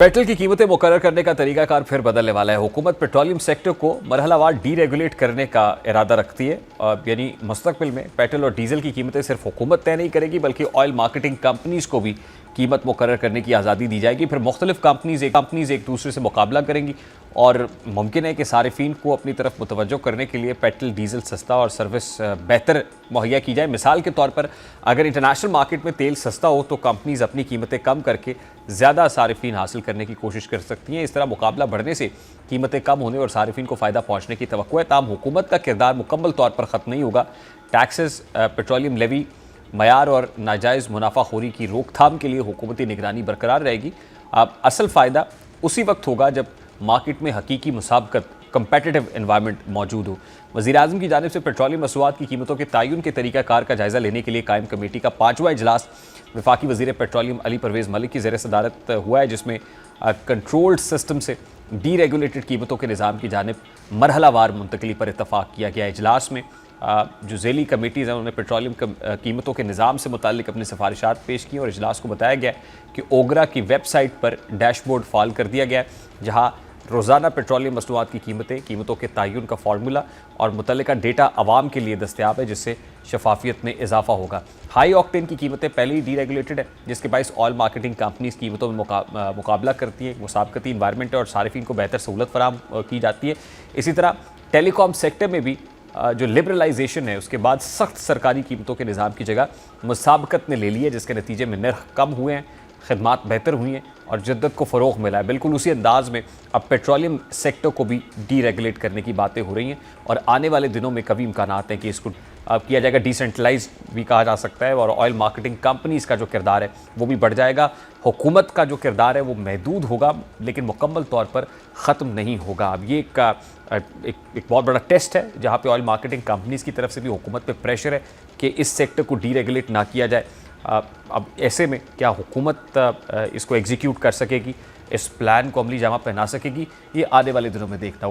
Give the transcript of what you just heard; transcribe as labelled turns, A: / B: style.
A: Petrol की कीमतें मुकर्रर करने का तरीकाकार फिर बदलने वाला है। हुकूमत पेट्रोलियम सेक्टर को मरहलावार डीरेगुलेट करने का इरादा रखती है। यानी मुस्तकबिल में पेट्रोल और डीजल की कीमतें सिर्फ हुकूमत तय नहीं करेगी, बल्कि ऑयल मार्केटिंग कंपनीज को भी कीमत मुकर्रर करने की आज़ादी दी जाएगी। फिर मुख्तलिफ कंपनीज एक दूसरे से मुकाबला करेंगी और मुमकिन है कि सारिफीन को अपनी तरफ मुतवज्जो करने के लिए पेट्रोल डीजल सस्ता और सर्विस बेहतर मुहैया की जाए। मिसाल के तौर पर अगर इंटरनेशनल मार्केट में तेल सस्ता हो तो कंपनीज अपनी कीमतें कम करके ज़्यादा सारिफीन हासिल करने की कोशिश कर सकती हैं। इस तरह मुकाबला बढ़ने से कीमतें कम होने और सारिफीन को फ़ायदा पहुँचने की तवक्को है। ताहम हुकूमत का किरदार मुकम्मल तौर पर ख़त्म नहीं होगा। टैक्सेस, पेट्रोलियम लेवी, मयार और नाजायज़ मुनाफाखोरी की रोकथाम के लिए हुकूमती निगरानी बरकरार रहेगी। अब असल फ़ायदा उसी वक्त होगा जब मार्केट में हकीकी मुसाबकत, कंपेटिटिव एनवायरनमेंट मौजूद हो। वज़ीर-ए-आज़म की जानिब से पेट्रोलियम मसनूआत की कीमतों के तयन के तरीक़ाकार का जायज़ा लेने के लिए कायम कमेटी का 5वां इजलास वफाकी वज़ीर पेट्रोलियम अली परवेज़ मलिक की ज़ेर सदारत हुआ है, जिसमें कंट्रोल्ड सिस्टम से डीरेगुलेटेड कीमतों के निज़ाम की जानिब मरहलावार मुंतकली पर इत्तफ़ाक़ किया गया। इजलास में जो ज़ेली कमेटीज़ हैं उन्होंने पेट्रोलियम कीमतों के निज़ाम से मुताल्लिक़ अपनी सिफारिशात पेश की और इजलास को बताया गया कि ओगरा की वेबसाइट पर डैशबोर्ड फ़ाल कर दिया गया है, जहाँ रोज़ाना पेट्रोलियम मसनूआत की कीमतों के तयन का फार्मूला और मुतल्लिका डेटा आवाम के लिए दस्तयाब है, जिससे शफाफियत में इजाफा होगा। हाई ऑक्टेन की कीमतें पहले ही डीरेगुलेटेड है, जिसके बायस ऑयल मार्केटिंग कंपनीज कीमतों में मुकाबला करती है। मुसाबकती इन्वायरमेंट है और सारिफीन को बेहतर सहूलत फराहम की जाती है। इसी तरह टेलीकॉम सेक्टर में भी जो लिबरलाइजेशन है उसके बाद सख्त सरकारी कीमतों के निज़ाम की जगह मुसाबकत ने ले ली है, जिसके नतीजे में नर्ख कम हुए हैं, खदमात बेहतर हुई हैं और जद्दत को फ़रोग़ मिला है। बिल्कुल उसी अंदाज़ में अब पेट्रोलियम सेक्टर को भी डीरेगुलेट करने की बातें हो रही हैं और आने वाले दिनों में कभी इम्कानात हैं कि इसको किया जाएगा। डिसेंट्रलाइज भी कहा जा सकता है और ऑयल मार्केटिंग कंपनीज़ का जो किरदार है वो भी बढ़ जाएगा। हुकूमत का जो किरदार है वो महदूद होगा, लेकिन मुकम्मल तौर पर ख़त्म नहीं होगा। अब ये एक बहुत बड़ा टेस्ट है, जहाँ पे ऑयल मार्केटिंग कंपनीज़ की तरफ से भी हुकूमत पे प्रेशर है कि इस सेक्टर को डीरेगुलेट ना किया जाए। अब ऐसे में क्या हुकूमत इसको एग्जीक्यूट कर सकेगी, इस प्लान को अमली जामा पहना सकेगी, ये आने वाले दिनों में देखना होगा।